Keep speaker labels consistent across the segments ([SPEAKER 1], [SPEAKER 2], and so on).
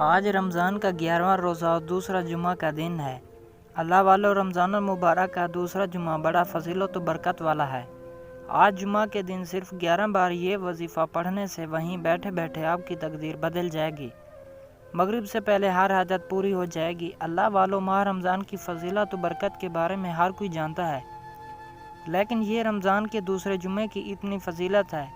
[SPEAKER 1] آج رمضان کا 11واں روزہ اور دوسرا جمعہ کا دن ہے۔ اللہ والو، رمضان المبارک کا دوسرا جمعہ بڑا فضیلت و برکت والا ہے۔ آج جمعہ کے دن صرف 11 بار یہ وظیفہ پڑھنے سے وہیں بیٹھے بیٹھے آپ کی تقدیر بدل جائے گی۔ مغرب سے پہلے ہر حاجت پوری ہو جائے گی۔ اللہ والو، ماہ رمضان کی فضیلت و برکت کے بارے میں ہر کوئی جانتا ہے، لیکن یہ رمضان کے دوسرے جمعے کی اتنی فضیلت ہے،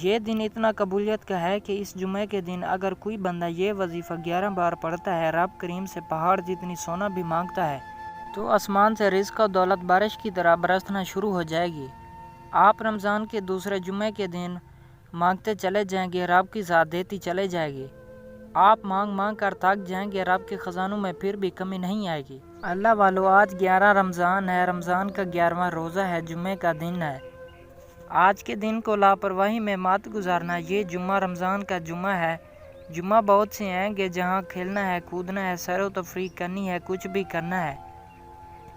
[SPEAKER 1] یہ دن اتنا قبولیت کا ہے کہ اس جمعے کے دن اگر کوئی بندہ یہ وظیفہ 11 بار پڑھتا ہے، رب کریم سے پہاڑ جتنی سونا بھی مانگتا ہے تو آسمان سے رزق و دولت بارش کی طرح برسنا شروع ہو جائے گی۔ آپ رمضان کے دوسرے جمعے کے دن مانگتے چلے جائیں گے، رب کی ذات دیتی چلے جائے گی۔ آپ مانگ مانگ کر تھک جائیں گے، رب کے خزانوں میں پھر بھی کمی نہیں آئے گی۔ اللہ والو، آج 11 رمضان ہے، رمضان کا 11واں روزہ ہے، جمعے کا دن ہے۔ آج کے دن کو لاپرواہی میں مت گزارنا۔ یہ جمعہ رمضان کا جمعہ ہے۔ جمعہ بہت سے ہیں کہ جہاں کھیلنا ہے، کودنا ہے، سیر و تفریح کرنی ہے، کچھ بھی کرنا ہے،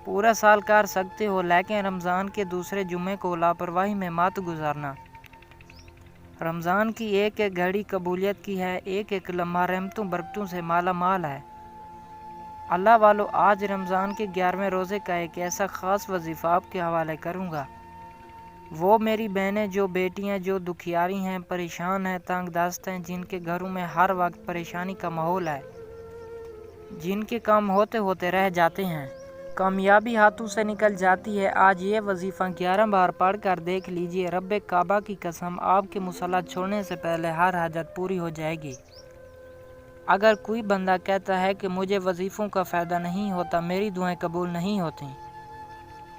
[SPEAKER 1] پورا سال کر سکتے ہو، لیکن رمضان کے دوسرے جمعے کو لاپرواہی میں مت گزارنا۔ رمضان کی ایک ایک گھڑی قبولیت کی ہے، ایک ایک لمحہ رحمتوں برکتوں سے مالا مال ہے۔ اللہ والو، آج رمضان کے 11ویں روزے کا ایک ایسا خاص وظیفہ آپ کے حوالے کروں گا۔ وہ میری بہنیں جو بیٹیاں جو دکھیاری ہیں، پریشان ہیں، تنگ دست ہیں، جن کے گھروں میں ہر وقت پریشانی کا ماحول ہے، جن کے کام ہوتے ہوتے رہ جاتے ہیں، کامیابی ہاتھوں سے نکل جاتی ہے، آج یہ وظیفہ 11 بار پڑھ کر دیکھ لیجئے، رب کعبہ کی قسم، آپ کے مصلی چھوڑنے سے پہلے ہر حاجت پوری ہو جائے گی۔ اگر کوئی بندہ کہتا ہے کہ مجھے وظیفوں کا فائدہ نہیں ہوتا، میری دعائیں قبول نہیں ہوتیں،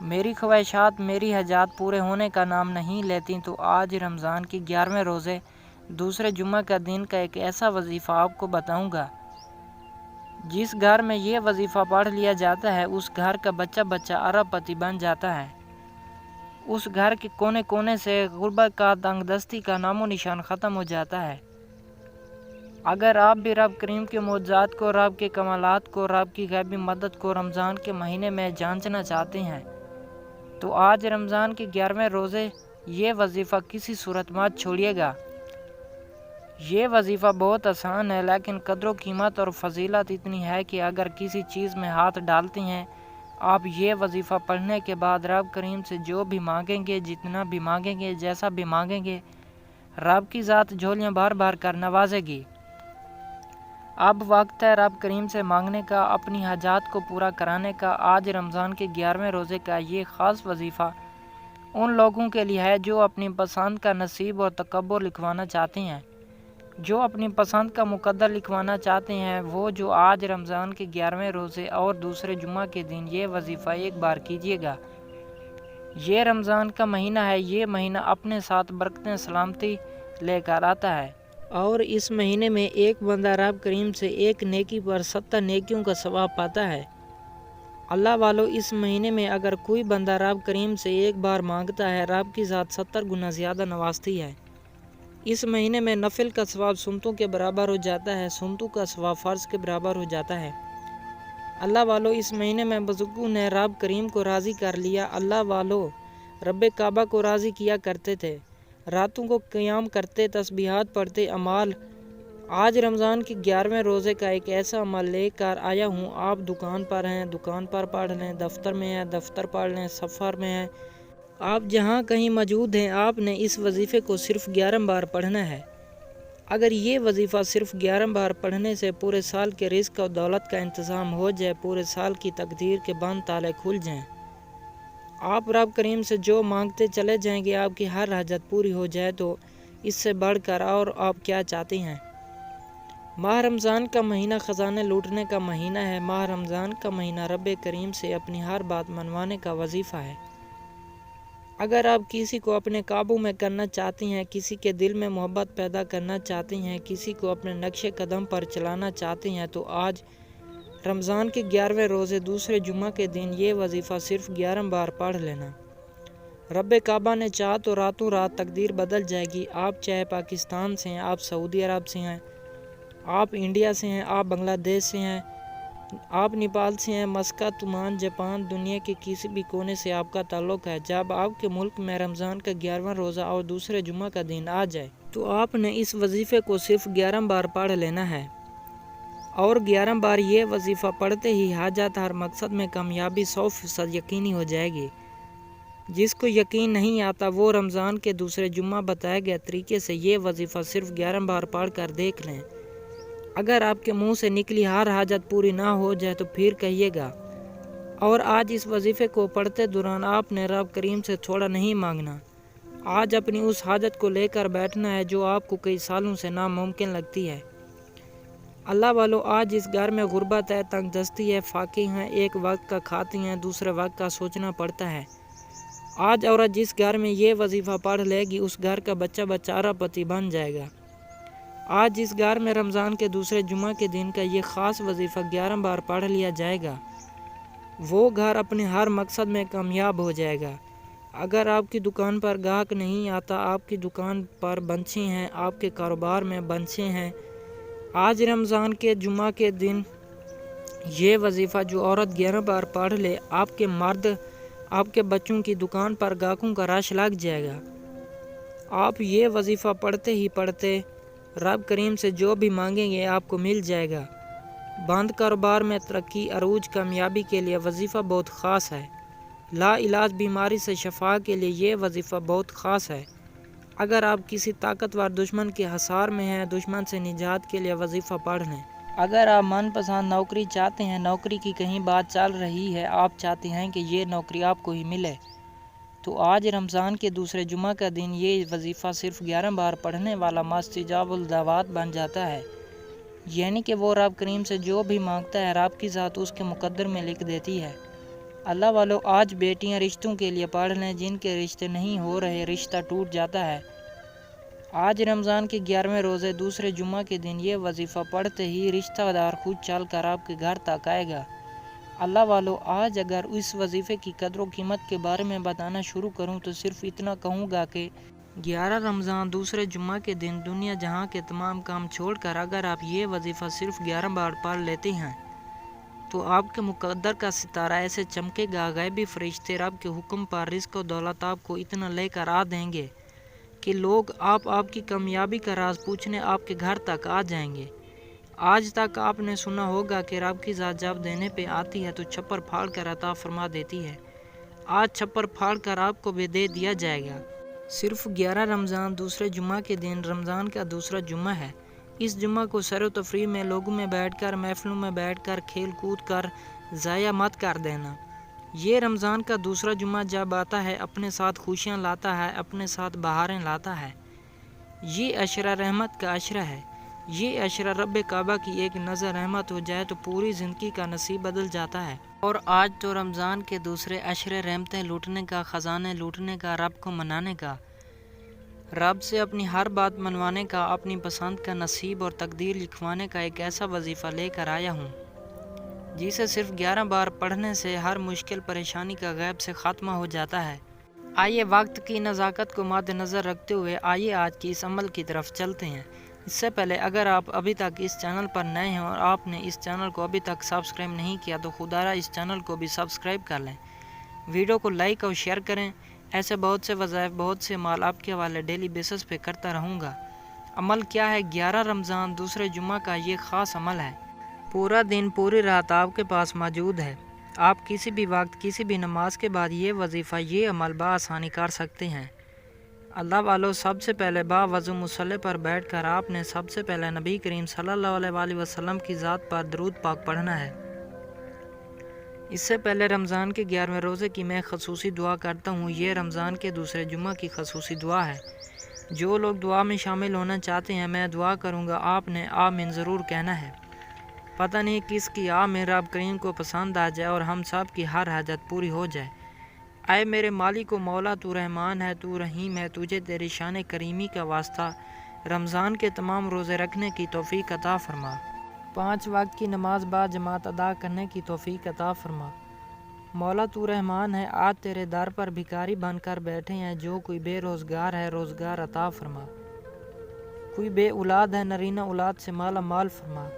[SPEAKER 1] میری خواہشات، میری حاجات پورے ہونے کا نام نہیں لیتی، تو آج رمضان کے 11ویں روزے دوسرے جمعہ کا دن کا ایک ایسا وظیفہ آپ کو بتاؤں گا۔ جس گھر میں یہ وظیفہ پڑھ لیا جاتا ہے، اس گھر کا بچہ بچہ ارب پتی بن جاتا ہے، اس گھر کے کونے کونے سے غربت کا، تنگ دستی کا نام و نشان ختم ہو جاتا ہے۔ اگر آپ بھی رب کریم کے معجزات کو، رب کے کمالات کو، رب کی غیبی مدد کو رمضان کے مہینے میں جانچنا چاہتے ہیں، تو آج رمضان کے 11ویں روزے یہ وظیفہ کسی صورت مت چھوڑیے گا۔ یہ وظیفہ بہت آسان ہے، لیکن قدر و قیمت اور فضیلت اتنی ہے کہ اگر کسی چیز میں ہاتھ ڈالتے ہیں آپ یہ وظیفہ پڑھنے کے بعد، رب کریم سے جو بھی مانگیں گے، جتنا بھی مانگیں گے، جیسا بھی مانگیں گے، رب کی ذات جھولیاں بار بار کر نوازے گی۔ اب وقت ہے رب کریم سے مانگنے کا، اپنی حاجات کو پورا کرانے کا۔ آج رمضان کے 11ویں روزے کا یہ خاص وظیفہ ان لوگوں کے لیے ہے جو اپنی پسند کا نصیب اور تکبر لکھوانا چاہتے ہیں، جو اپنی پسند کا مقدر لکھوانا چاہتے ہیں، وہ جو آج رمضان کے 11ویں روزے اور دوسرے جمعہ کے دن یہ وظیفہ ایک بار کیجیے گا۔ یہ رمضان کا مہینہ ہے، یہ مہینہ اپنے ساتھ برکتیں سلامتی لے کر آتا ہے، اور اس مہینے میں ایک بندہ رب کریم سے ایک نیکی پر 70 نیکیوں کا ثواب پاتا ہے۔ اللہ والو، اس مہینے میں اگر کوئی بندہ رب کریم سے ایک بار مانگتا ہے، رب کی ذات 70 گنا زیادہ نوازتی ہے۔ اس مہینے میں نفل کا ثواب سنتوں کے برابر ہو جاتا ہے، سنتوں کا ثواب فرض کے برابر ہو جاتا ہے۔ اللہ والو، اس مہینے میں بزرگوں نے رب کریم کو راضی کر لیا۔ اللہ والو، رب کعبہ کو راضی کیا کرتے تھے، راتوں کو قیام کرتے، تسبیحات پڑھتے، اعمال۔ آج رمضان کے 11ویں روزے کا ایک ایسا عمل لے کر آیا ہوں، آپ دکان پر ہیں، دکان پر پڑھ لیں، دفتر میں ہیں، دفتر پڑھ لیں، سفر میں ہیں، آپ جہاں کہیں موجود ہیں، آپ نے اس وظیفے کو صرف 11 بار پڑھنا ہے۔ اگر یہ وظیفہ صرف 11 بار پڑھنے سے پورے سال کے رزق و دولت کا انتظام ہو جائے، پورے سال کی تقدیر کے بند تالے کھل جائیں، آپ رب کریم سے جو مانگتے چلے جائیں گے، آپ کی ہر حاجت پوری ہو جائے، تو اس سے بڑھ کر اور آپ کیا چاہتے ہیں؟ ماہ رمضان کا مہینہ خزانے لوٹنے کا مہینہ ہے۔ ماہ رمضان کا مہینہ رب کریم سے اپنی ہر بات منوانے کا وظیفہ ہے۔ اگر آپ کسی کو اپنے قابو میں کرنا چاہتے ہیں، کسی کے دل میں محبت پیدا کرنا چاہتے ہیں، کسی کو اپنے نقش قدم پر چلانا چاہتے ہیں، تو آج رمضان کے 11ویں روزے دوسرے جمعہ کے دن یہ وظیفہ صرف 11 بار پڑھ لینا۔ رب کعبہ نے چاہا تو راتوں رات تقدیر بدل جائے گی۔ آپ چاہے پاکستان سے ہیں، آپ سعودی عرب سے ہیں، آپ انڈیا سے ہیں، آپ بنگلہ دیش سے ہیں، آپ نیپال سے ہیں، مسقط، عمان، جاپان، دنیا کے کسی بھی کونے سے آپ کا تعلق ہے، جب آپ کے ملک میں رمضان کا 11واں روزہ اور دوسرے جمعہ کا دن آ جائے تو آپ نے اس وظیفے کو صرف 11 بار پڑھ لینا ہے۔ اور 11 بار یہ وظیفہ پڑھتے ہی حاجات ہر مقصد میں کامیابی 100% یقینی ہو جائے گی۔ جس کو یقین نہیں آتا وہ رمضان کے دوسرے جمعہ بتائے گئے طریقے سے یہ وظیفہ صرف 11 بار پڑھ کر دیکھ لیں۔ اگر آپ کے منہ سے نکلی ہر حاجت پوری نہ ہو جائے تو پھر کہیے گا۔ اور آج اس وظیفے کو پڑھتے دوران آپ نے رب کریم سے تھوڑا نہیں مانگنا۔ آج اپنی اس حاجت کو لے کر بیٹھنا ہے جو آپ کو کئی سالوں سے ناممکن لگتی ہے۔ اللہ والو، آج اس گھر میں غربت ہے، تنگ دستی ہے، فاقے ہیں، ایک وقت کا کھاتی ہیں، دوسرے وقت کا سوچنا پڑتا ہے۔ آج عورت جس گھر میں یہ وظیفہ پڑھ لے گی اس گھر کا بچہ بیچارہ پتی بن جائے گا۔ آج جس گھر میں رمضان کے دوسرے جمعہ کے دن کا یہ خاص وظیفہ 11 بار پڑھ لیا جائے گا وہ گھر اپنے ہر مقصد میں کامیاب ہو جائے گا۔ اگر آپ کی دکان پر گاہک نہیں آتا، آپ کی دکان پر بنچے ہیں، آپ کے کاروبار میں بنچے ہیں، آج رمضان کے جمعہ کے دن یہ وظیفہ جو عورت 11 بار پڑھ لے، آپ کے مرد، آپ کے بچوں کی دکان پر گاہکوں کا رش لگ جائے گا۔ آپ یہ وظیفہ پڑھتے ہی پڑھتے رب کریم سے جو بھی مانگیں گے آپ کو مل جائے گا۔ بند کاروبار میں ترقی، عروج، کامیابی کے لیے وظیفہ بہت خاص ہے۔ لا علاج بیماری سے شفا کے لیے یہ وظیفہ بہت خاص ہے۔ اگر آپ کسی طاقتور دشمن کے حصار میں ہیں، دشمن سے نجات کے لیے وظیفہ پڑھ لیں۔ اگر آپ من پسند نوکری چاہتے ہیں، نوکری کی کہیں بات چل رہی ہے، آپ چاہتے ہیں کہ یہ نوکری آپ کو ہی ملے، تو آج رمضان کے دوسرے جمعہ کا دن یہ وظیفہ صرف 11 بار پڑھنے والا مستجاب الدعوات بن جاتا ہے۔ یعنی کہ وہ رب کریم سے جو بھی مانگتا ہے رب کی ذات اس کے مقدر میں لکھ دیتی ہے۔ اللہ والو، آج بیٹیاں رشتوں کے لیے پڑھ لیں، جن کے رشتے نہیں ہو رہے رشتہ ٹوٹ جاتا ہے۔ آج رمضان کے 11ویں روزے دوسرے جمعہ کے دن یہ وظیفہ پڑھتے ہی رشتہ دار خود چل کر آپ کے گھر تک آئے گا۔ اللہ والو، آج اگر اس وظیفے کی قدر و قیمت کے بارے میں بتانا شروع کروں تو صرف اتنا کہوں گا کہ 11 رمضان دوسرے جمعہ کے دن دنیا جہاں کے تمام کام چھوڑ کر اگر آپ یہ وظیفہ صرف 11 بار پڑھ لیتے ہیں تو آپ کے مقدر کا ستارہ ایسے چمکے گا، غیبی فرشتے رب کے حکم پر رزق و دولت آپ کو اتنا لے کر آ دیں گے کہ لوگ آپ کی کامیابی کا راز پوچھنے آپ کے گھر تک آ جائیں گے۔ آج تک آپ نے سنا ہوگا کہ رب کی ذات جب دینے پہ آتی ہے تو چھپر پھاڑ کر عطا فرما دیتی ہے۔ آج چھپر پھاڑ کر آپ کو بھی دے دیا جائے گا۔ صرف 11 رمضان دوسرے جمعہ کے دن رمضان کا دوسرا جمعہ ہے۔ اس جمعہ کو سیر و تفریح میں لوگوں میں بیٹھ کر، محفلوں میں بیٹھ کر، کھیل کود کر ضائع مت کر دینا۔ یہ رمضان کا دوسرا جمعہ جب آتا ہے اپنے ساتھ خوشیاں لاتا ہے، اپنے ساتھ بہاریں لاتا ہے۔ یہ عشرہ رحمت کا عشرہ ہے۔ یہ عشرہ رب کعبہ کی ایک نظر رحمت ہو جائے تو پوری زندگی کا نصیب بدل جاتا ہے۔ اور آج تو رمضان کے دوسرے عشرے رحمتیں لوٹنے کا، خزانے لوٹنے کا، رب کو منانے کا، رب سے اپنی ہر بات منوانے کا، اپنی پسند کا نصیب اور تقدیر لکھوانے کا ایک ایسا وظیفہ لے کر آیا ہوں جسے صرف 11 بار پڑھنے سے ہر مشکل پریشانی کا غیب سے خاتمہ ہو جاتا ہے۔ آئیے وقت کی نزاکت کو مد نظر رکھتے ہوئے آئیے آج کی اس عمل کی طرف چلتے ہیں۔ اس سے پہلے اگر آپ ابھی تک اس چینل پر نئے ہیں اور آپ نے اس چینل کو ابھی تک سبسکرائب نہیں کیا تو خدارا اس چینل کو بھی سبسکرائب کر لیں، ویڈیو کو لائک اور شیئر کریں۔ ایسے بہت سے وظائف، بہت سے مال آپ کے حوالے ڈیلی بیسس پہ کرتا رہوں گا۔ عمل کیا ہے؟ 11 رمضان دوسرے جمعہ کا یہ خاص عمل ہے۔ پورا دن، پوری رات آپ کے پاس موجود ہے۔ آپ کسی بھی وقت، کسی بھی نماز کے بعد یہ وظیفہ، یہ عمل بآسانی کر سکتے ہیں۔ اللہ والو، سب سے پہلے باوضو مصلی پر بیٹھ کر آپ نے سب سے پہلے نبی کریم صلی اللہ علیہ وآلہ وسلم کی ذات پر درود پاک پڑھنا ہے۔ اس سے پہلے رمضان کے 11ویں روزے کی میں خصوصی دعا کرتا ہوں۔ یہ رمضان کے دوسرے جمعہ کی خصوصی دعا ہے۔ جو لوگ دعا میں شامل ہونا چاہتے ہیں میں دعا کروں گا، آپ نے آمین ضرور کہنا ہے۔ پتہ نہیں کس کی آمین رب کریم کو پسند آ جائے اور ہم سب کی ہر حاجت پوری ہو جائے۔ اے میرے مالک و مولا، تو رحمان ہے، تو رحیم ہے، تجھے تیری شان کریمی کا واسطہ رمضان کے تمام روزے رکھنے کی توفیق عطا فرما۔ 5 وقت کی نماز با جماعت ادا کرنے کی توفیق عطا فرما۔ مولا تو رحمان ہے، آج تیرے در پر بھکاری بن کر بیٹھے ہیں، جو کوئی بے روزگار ہے روزگار عطا فرما، کوئی بے اولاد ہے نرینہ اولاد سے مالا مال فرما،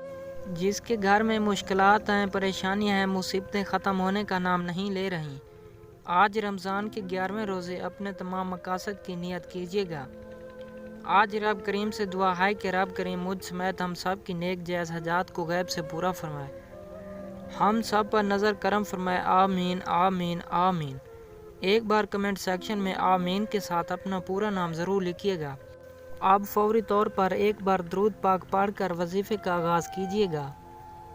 [SPEAKER 1] جس کے گھر میں مشکلات ہیں، پریشانیاں ہیں، مصیبتیں ختم ہونے کا نام نہیں لے رہی، آج رمضان کے 11ویں روزے اپنے تمام مقاصد کی نیت کیجیے گا۔ آج رب کریم سے دعا ہے کہ رب کریم مجھ سمیت ہم سب کی نیک جائز حاجات کو غیب سے پورا فرمائے، ہم سب پر نظر کرم فرمائے، آمین آمین آمین۔ ایک بار کمنٹ سیکشن میں آمین کے ساتھ اپنا پورا نام ضرور لکھیے گا۔ آپ فوری طور پر ایک بار درود پاک پڑھ کر وظیفے کا آغاز کیجیے گا۔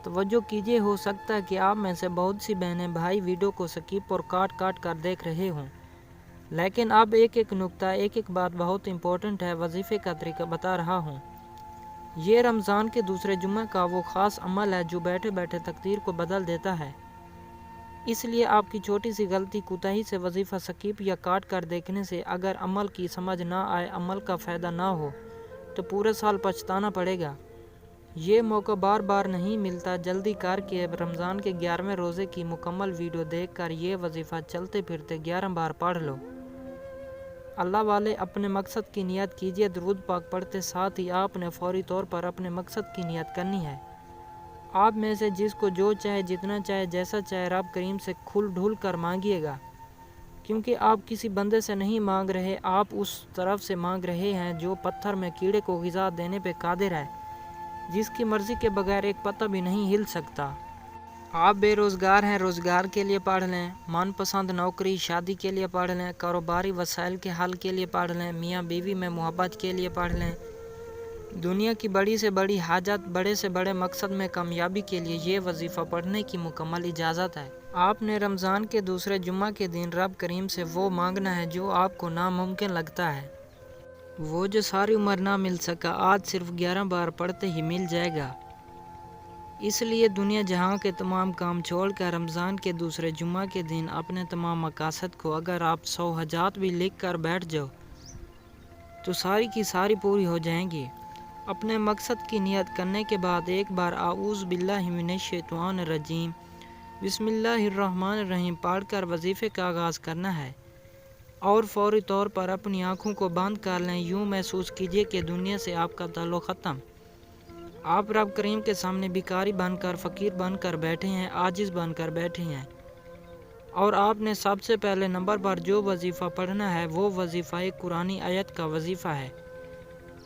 [SPEAKER 1] توجہ کیجیے، ہو سکتا ہے کہ آپ میں سے بہت سی بہنیں بھائی ویڈیو کو سکیپ اور کاٹ کاٹ کر دیکھ رہے ہوں، لیکن اب ایک نکتہ ایک بات بہت امپورٹنٹ ہے، وظیفے کا طریقہ بتا رہا ہوں۔ یہ رمضان کے دوسرے جمعہ کا وہ خاص عمل ہے جو بیٹھے بیٹھے تقدیر کو بدل دیتا ہے۔ اس لیے آپ کی چھوٹی سی غلطی کوتاہی سے وظیفہ سکیپ یا کاٹ کر دیکھنے سے اگر عمل کی سمجھ نہ آئے، عمل کا فائدہ نہ ہو، تو پورے سال پچھتانا پڑے گا۔ یہ موقع بار بار نہیں ملتا، جلدی کر کے رمضان کے 11ویں روزے کی مکمل ویڈیو دیکھ کر یہ وظیفہ چلتے پھرتے 11 بار پڑھ لو۔ اللہ والے اپنے مقصد کی نیت کیجیے، درود پاک پڑھتے ساتھ ہی آپ نے فوری طور پر اپنے مقصد کی نیت کرنی ہے۔ آپ میں سے جس کو جو چاہے، جتنا چاہے، جیسا چاہے، رب کریم سے کھل ڈھل کر مانگیے گا، کیونکہ آپ کسی بندے سے نہیں مانگ رہے، آپ اس طرف سے مانگ رہے ہیں جو پتھر میں کیڑے کو غذا دینے پہ قادر ہے، جس کی مرضی کے بغیر ایک پتہ بھی نہیں ہل سکتا۔ آپ بے روزگار ہیں، روزگار کے لیے پڑھ لیں، من پسند نوکری شادی کے لیے پڑھ لیں، کاروباری وسائل کے حل کے لیے پڑھ لیں، میاں بیوی میں محبت کے لیے پڑھ لیں، دنیا کی بڑی سے بڑی حاجت، بڑے سے بڑے مقصد میں کامیابی کے لیے یہ وظیفہ پڑھنے کی مکمل اجازت ہے۔ آپ نے رمضان کے دوسرے جمعہ کے دن رب کریم سے وہ مانگنا ہے جو آپ کو ناممکن لگتا ہے، وہ جو ساری عمر نہ مل سکا، آج صرف 11 بار پڑھتے ہی مل جائے گا۔ اس لیے دنیا جہاں کے تمام کام چھوڑ کر رمضان کے دوسرے جمعہ کے دن اپنے تمام مقاصد کو اگر آپ 100 حاجات بھی لکھ کر بیٹھ جاؤ تو ساری کی ساری پوری ہو جائیں گی۔ اپنے مقصد کی نیت کرنے کے بعد ایک بار اعوذ باللہ من الشیطان الرجیم بسم اللہ الرحمن الرحیم پڑھ کر وظیفے کا آغاز کرنا ہے، اور فوری طور پر اپنی آنکھوں کو بند کر لیں۔ یوں محسوس کیجیے کہ دنیا سے آپ کا تعلق ختم، آپ رب کریم کے سامنے بھکاری بن کر، فقیر بن کر بیٹھے ہیں، عاجز بن کر بیٹھے ہیں، اور آپ نے سب سے پہلے نمبر پر جو وظیفہ پڑھنا ہے وہ وظیفہ ایک قرآنی آیت کا وظیفہ ہے۔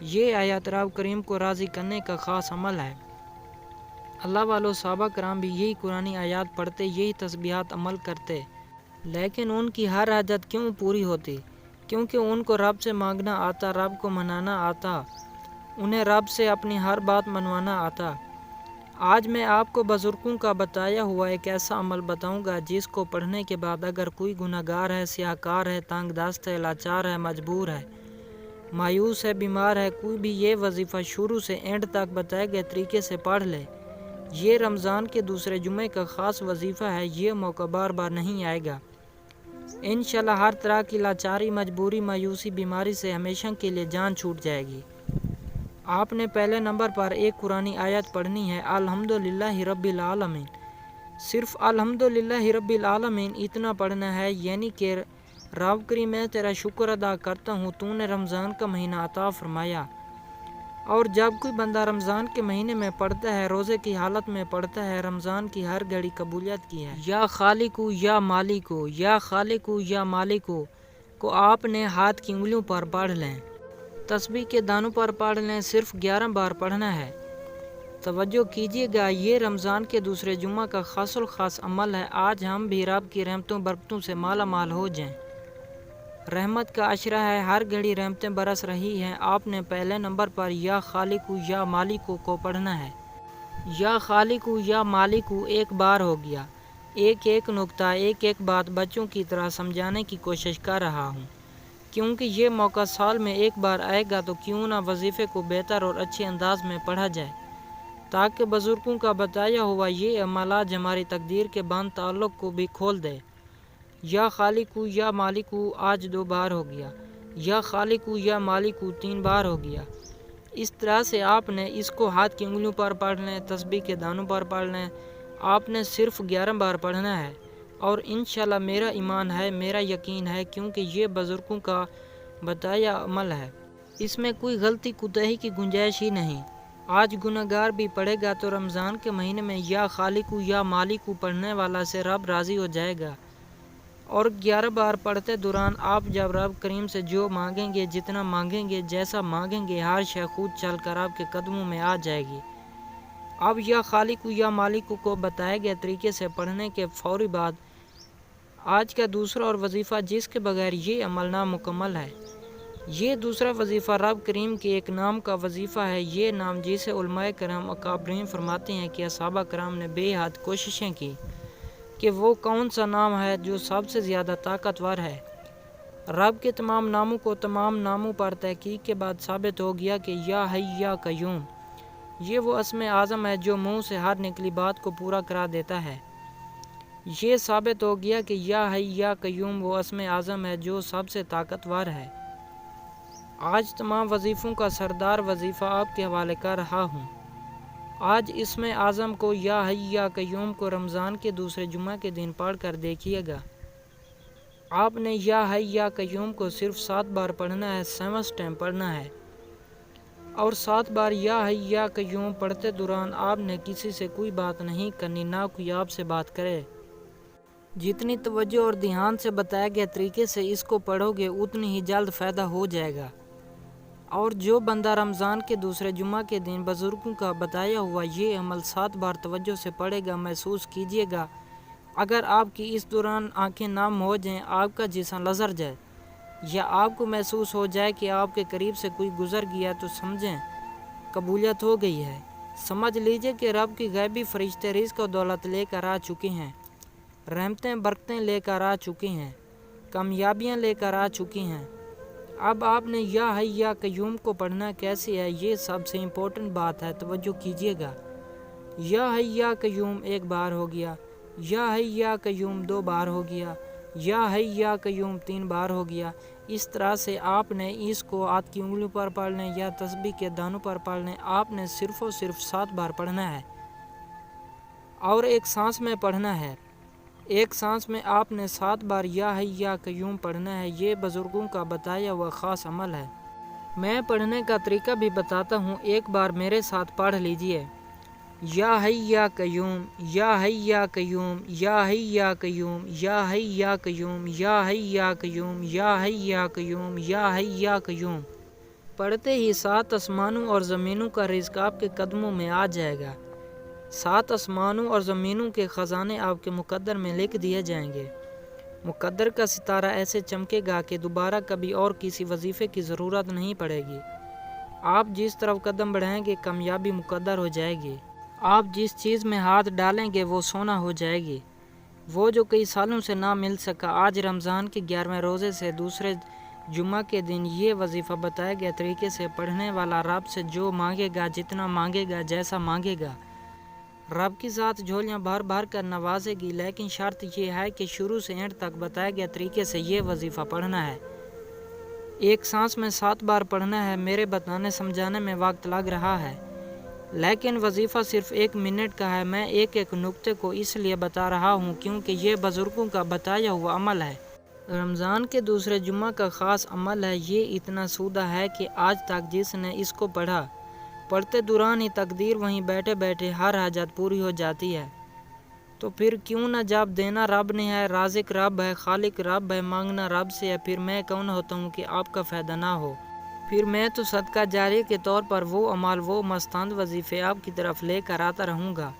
[SPEAKER 1] یہ آیت رب کریم کو راضی کرنے کا خاص عمل ہے۔ اللہ والوں، صحابہ کرام بھی یہی قرآنی آیات پڑھتے، یہی تسبیحات عمل کرتے، لیکن ان کی ہر حاجت کیوں پوری ہوتی؟ کیونکہ ان کو رب سے مانگنا آتا، رب کو منانا آتا، انہیں رب سے اپنی ہر بات منوانا آتا۔ آج میں آپ کو بزرگوں کا بتایا ہوا ایک ایسا عمل بتاؤں گا جس کو پڑھنے کے بعد اگر کوئی گناہ گار ہے، سیاہ کار ہے، تنگ دست ہے، لاچار ہے، مجبور ہے، مایوس ہے، بیمار ہے، کوئی بھی یہ وظیفہ شروع سے اینڈ تک بتائے گئے طریقے سے پڑھ لے۔ یہ رمضان کے دوسرے جمعے کا خاص وظیفہ ہے، یہ موقع بار بار نہیں آئے گا۔ انشاءاللہ ہر طرح کی لاچاری، مجبوری، مایوسی، بیماری سے ہمیشہ کے لیے جان چھوٹ جائے گی۔ آپ نے پہلے نمبر پر ایک قرآنی آیت پڑھنی ہے، الحمدللہ رب العالمین۔ صرف الحمدللہ رب العالمین اتنا پڑھنا ہے، یعنی کہ رب کریم میں تیرا شکر ادا کرتا ہوں، تو نے رمضان کا مہینہ عطا فرمایا۔ اور جب کوئی بندہ رمضان کے مہینے میں پڑھتا ہے، روزے کی حالت میں پڑھتا ہے، رمضان کی ہر گھڑی قبولیت کی ہے، یا خالق یا مالک یا خالق یا مالک کو آپ نے ہاتھ کی انگلیوں پر پڑھ لیں، تسبیح کے دانوں پر پڑھ لیں، صرف 11 بار پڑھنا ہے۔ توجہ کیجیے گا، یہ رمضان کے دوسرے جمعہ کا خاص الخاص عمل ہے۔ آج ہم بھی رب کی رحمتوں برکتوں سے مالا مال ہو جائیں۔ رحمت کا عشرہ ہے، ہر گھڑی رحمتیں برس رہی ہیں۔ آپ نے پہلے نمبر پر یا خالق یا مالک کو پڑھنا ہے۔ یا خالق یا مالک ایک بار ہو گیا۔ ایک نکتہ، ایک بات بچوں کی طرح سمجھانے کی کوشش کر رہا ہوں، کیونکہ یہ موقع سال میں ایک بار آئے گا، تو کیوں نہ وظیفے کو بہتر اور اچھے انداز میں پڑھا جائے، تاکہ بزرگوں کا بتایا ہوا یہ عمل آج ہماری تقدیر کے بند تعلق کو بھی کھول دے۔ یا خالق یا مالک آج 2 بار ہو گیا، یا خالق یا مالک 3 بار ہو گیا۔ اس طرح سے آپ نے اس کو ہاتھ کی انگلیوں پر پڑھ لیں، تسبیح کے دانوں پر پڑھ لیں۔ آپ نے صرف 11 بار پڑھنا ہے، اور انشاءاللہ میرا ایمان ہے، میرا یقین ہے، کیونکہ یہ بزرگوں کا بتایا عمل ہے، اس میں کوئی غلطی کوتاہی کی گنجائش ہی نہیں۔ آج گناہ گار بھی پڑھے گا تو رمضان کے مہینے میں یا خالق یا مالک پڑھنے والا سے رب راضی ہو جائے گا۔ اور 11 بار پڑھتے دوران آپ جب رب کریم سے جو مانگیں گے، جتنا مانگیں گے، جیسا مانگیں گے، ہر شے خود چل کر آپ کے قدموں میں آ جائے گی۔ اب یا خالق یا مالک کو بتائے گئے طریقے سے پڑھنے کے فوری بعد آج کا دوسرا اور وظیفہ جس کے بغیر یہ عمل نامکمل ہے۔ یہ دوسرا وظیفہ رب کریم کے ایک نام کا وظیفہ ہے۔ یہ نام جسے علماء کرام اکابرین فرماتے ہیں کہ صحابہ کرام نے بے حد کوششیں کی کہ وہ کون سا نام ہے جو سب سے زیادہ طاقتور ہے۔ رب کے تمام ناموں کو تمام ناموں پر تحقیق کے بعد ثابت ہو گیا کہ یا حی یا قیوم یہ وہ اسم اعظم ہے جو منہ سے ہر نکلی بات کو پورا کرا دیتا ہے۔ یہ ثابت ہو گیا کہ یا حی یا قیوم وہ اسم اعظم ہے جو سب سے طاقتور ہے۔ آج تمام وظیفوں کا سردار وظیفہ آپ کے حوالے کر رہا ہوں۔ آج اسم اعظم کو یا حی یا قیوم کو رمضان کے دوسرے جمعہ کے دن پڑھ کر دیکھیے گا۔ آپ نے یا حی یا قیوم کو صرف 7 بار پڑھنا ہے، 7 ٹائم پڑھنا ہے، اور 7 بار یا حی یا قیوم پڑھتے دوران آپ نے کسی سے کوئی بات نہیں کرنی، نہ کوئی آپ سے بات کرے۔ جتنی توجہ اور دھیان سے بتائے گئے طریقے سے اس کو پڑھو گے اتنی ہی جلد فائدہ ہو جائے گا۔ اور جو بندہ رمضان کے دوسرے جمعہ کے دن بزرگوں کا بتایا ہوا یہ عمل 7 بار توجہ سے پڑھے گا، محسوس کیجیے گا اگر آپ کی اس دوران آنکھیں نم ہو جائیں، آپ کا جسم لرز جائے، یا آپ کو محسوس ہو جائے کہ آپ کے قریب سے کوئی گزر گیا تو سمجھیں قبولیت ہو گئی ہے۔ سمجھ لیجئے کہ رب کی غیبی فرشتے رزق و دولت لے کر آ چکے ہیں، رحمتیں برکتیں لے کر آ چکے ہیں، کامیابیاں لے کر آ چکی ہیں۔ اب آپ نے یا حی یا قیوم کو پڑھنا کیسے ہے، یہ سب سے امپورٹنٹ بات ہے، توجہ کیجیے گا۔ یا حی یا قیوم 1 بار ہو گیا، یا حی یا قیوم 2 بار ہو گیا، یا حی یا قیوم 3 بار ہو گیا۔ اس طرح سے آپ نے اس کو ہاتھ کی انگلیوں پر پڑھ لیں یا تسبیح کے دانوں پر پڑھ لیں، آپ نے صرف اور صرف 7 بار پڑھنا ہے، اور ایک سانس میں پڑھنا ہے۔ ایک سانس میں آپ نے 7 بار یا حی یا قیوم پڑھنا ہے۔ یہ بزرگوں کا بتایا ہوا خاص عمل ہے۔ میں پڑھنے کا طریقہ بھی بتاتا ہوں، ایک بار میرے ساتھ پڑھ لیجئے۔ یا حی یا قیوم، یا حی یا قیوم، یا حی یا قیوم، یا حی یا قیوم، یا حی یا قیوم، یا حی یا قیوم، یا حی یا قیوم۔ پڑھتے ہی 7 آسمانوں اور زمینوں کا رزق آپ کے قدموں میں آ جائے گا۔ 7 آسمانوں اور زمینوں کے خزانے آپ کے مقدر میں لکھ دیے جائیں گے۔ مقدر کا ستارہ ایسے چمکے گا کہ دوبارہ کبھی اور کسی وظیفے کی ضرورت نہیں پڑے گی۔ آپ جس طرف قدم بڑھائیں گے کامیابی مقدر ہو جائے گی۔ آپ جس چیز میں ہاتھ ڈالیں گے وہ سونا ہو جائے گی۔ وہ جو کئی سالوں سے نہ مل سکا، آج رمضان کے 11ویں روزے سے دوسرے جمعہ کے دن یہ وظیفہ بتائے گئے طریقے سے پڑھنے والا رب سے جو مانگے گا، جتنا مانگے گا، جیسا مانگے گا، رب کی ذات جھولیاں بھر بھر کر نوازے گی، لیکن شرط یہ ہے کہ شروع سے اینڈ تک بتائے گئے طریقے سے یہ وظیفہ پڑھنا ہے۔ ایک سانس میں 7 بار پڑھنا ہے۔ میرے بتانے سمجھانے میں وقت لگ رہا ہے، لیکن وظیفہ صرف 1 منٹ کا ہے۔ میں ایک ایک نقطے کو اس لیے بتا رہا ہوں کیونکہ یہ بزرگوں کا بتایا ہوا عمل ہے۔ رمضان کے دوسرے جمعہ کا خاص عمل ہے۔ یہ اتنا سودہ ہے کہ آج تک جس نے اس کو پڑھا، پڑھتے دوران ہی تقدیر وہیں بیٹھے بیٹھے ہر حاجت پوری ہو جاتی ہے۔ تو پھر کیوں نہ، جب دینا رب نے ہے، رازق رب ہے، خالق رب ہے، مانگنا رب سے ہے، پھر میں کون ہوتا ہوں کہ آپ کا فائدہ نہ ہو؟ پھر میں تو صدقہ جاریہ کے طور پر وہ اعمال، وہ مستند وظیفے آپ کی طرف لے کر آتا رہوں گا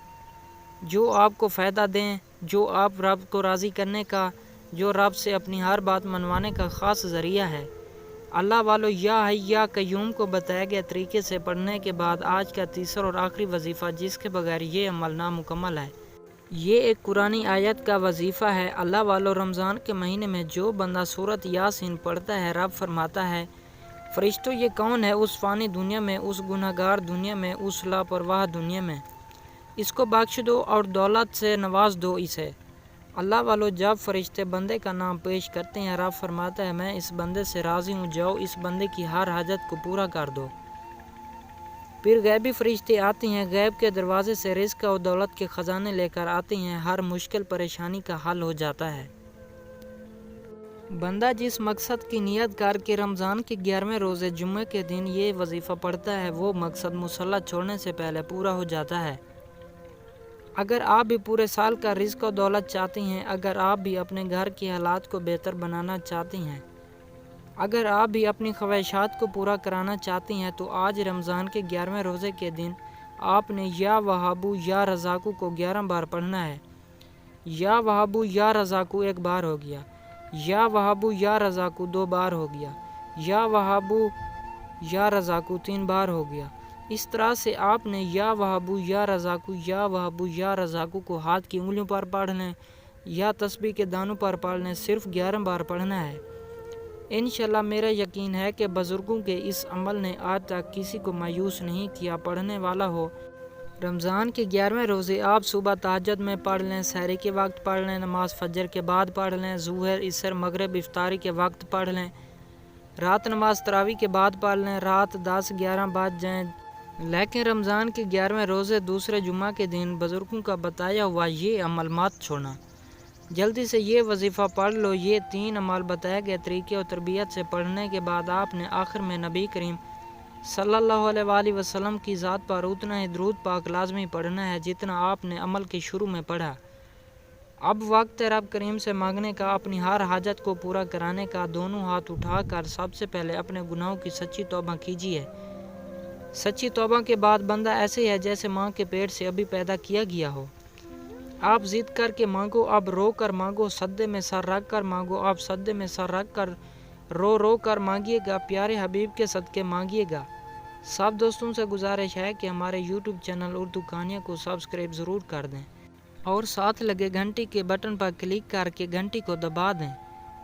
[SPEAKER 1] جو آپ کو فائدہ دیں، جو آپ رب کو راضی کرنے کا، جو رب سے اپنی ہر بات منوانے کا خاص ذریعہ ہے۔ اللہ والو، یا حی یا قیوم کو بتائے گئے طریقے سے پڑھنے کے بعد آج کا تیسرا اور آخری وظیفہ جس کے بغیر یہ عمل نامکمل ہے، یہ ایک قرآنی آیت کا وظیفہ ہے۔ اللہ والو، رمضان کے مہینے میں جو بندہ سورۃ یاسین پڑھتا ہے، رب فرماتا ہے فرشتوں یہ کون ہے اس فانی دنیا میں، اس گناہ گار دنیا میں، اس لاپرواہ دنیا میں، اس کو بخش دو اور دولت سے نواز دو اسے۔ اللہ والو، جب فرشتے بندے کا نام پیش کرتے ہیں، رب فرماتا ہے میں اس بندے سے راضی ہوں، جاؤ اس بندے کی ہر حاجت کو پورا کر دو۔ پھر غیبی فرشتے آتے ہیں، غیب کے دروازے سے رزق اور دولت کے خزانے لے کر آتے ہیں، ہر مشکل پریشانی کا حل ہو جاتا ہے۔ بندہ جس مقصد کی نیت کر کے رمضان کے 11ویں روزے جمعہ کے دن یہ وظیفہ پڑھتا ہے، وہ مقصد مسلح چھوڑنے سے پہلے پورا ہو جاتا ہے۔ اگر آپ بھی پورے سال کا رزق و دولت چاہتی ہیں، اگر آپ بھی اپنے گھر کے حالات کو بہتر بنانا چاہتی ہیں، اگر آپ بھی اپنی خواہشات کو پورا کرانا چاہتی ہیں، تو آج رمضان کے 11ویں روزے کے دن آپ نے یا وہابو یا رزاقو کو 11 بار پڑھنا ہے۔ یا وہابو یا رزاقو 1 بار ہو گیا، یا وہابو یا رزاقو 2 بار ہو گیا، یا وہابو یا رزاقو 3 بار ہو گیا۔ اس طرح سے آپ نے یا وہابو یا رزاقو یا وہابو یا رزاقو کو ہاتھ کی انگلیوں پر پڑھ لیں یا تسبیح کے دانوں پر پڑھ لیں، صرف 11 بار پڑھنا ہے۔ انشاءاللہ میرا یقین ہے کہ بزرگوں کے اس عمل نے آج تک کسی کو مایوس نہیں کیا۔ پڑھنے والا ہو رمضان کے 11ویں روزے آپ صبح تہجد میں پڑھ لیں، سحری کے وقت پڑھ لیں، نماز فجر کے بعد پڑھ لیں، ظہر، عصر، مغرب، افطاری کے وقت پڑھ لیں، رات نماز تراویح کے بعد پڑھ لیں، رات 10-11 بج جائیں۔ لیکن رمضان کے 11ویں روزے دوسرے جمعہ کے دن بزرگوں کا بتایا ہوا یہ عمل مت چھوڑنا۔ جلدی سے یہ وظیفہ پڑھ لو۔ یہ 3 عمل بتائے گئے طریقے اور تربیت سے پڑھنے کے بعد آپ نے آخر میں نبی کریم صلی اللہ علیہ وآلہ وسلم کی ذات پر اتنا ہی درود پاک لازمی پڑھنا ہے جتنا آپ نے عمل کے شروع میں پڑھا۔ اب وقت ہے رب کریم سے مانگنے کا، اپنی ہر حاجت کو پورا کرانے کا۔ دونوں ہاتھ اٹھا کر سب سے پہلے اپنے گناہوں کی سچی توبہ کیجیے۔ سچی توبہ کے بعد بندہ ایسے ہے جیسے ماں کے پیٹ سے ابھی پیدا کیا گیا ہو۔ آپ ضد کر کے مانگو، اب رو کر مانگو، سجدے میں سر رکھ کر مانگو، آپ سجدے میں سر رکھ کر رو کر مانگیے گا، پیارے حبیب کے صدقے مانگیے گا۔ سب دوستوں سے گزارش ہے کہ ہمارے یوٹیوب چینل اردو کہانیاں کو سبسکرائب ضرور کر دیں اور ساتھ لگے گھنٹی کے بٹن پر کلک کر کے گھنٹی کو دبا دیں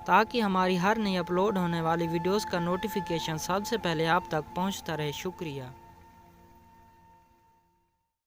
[SPEAKER 1] تاکہ ہماری ہر نئی اپلوڈ ہونے والی ویڈیوز کا نوٹیفیکیشن سب سے پہلے آپ تک پہنچتا رہے۔ شکریہ۔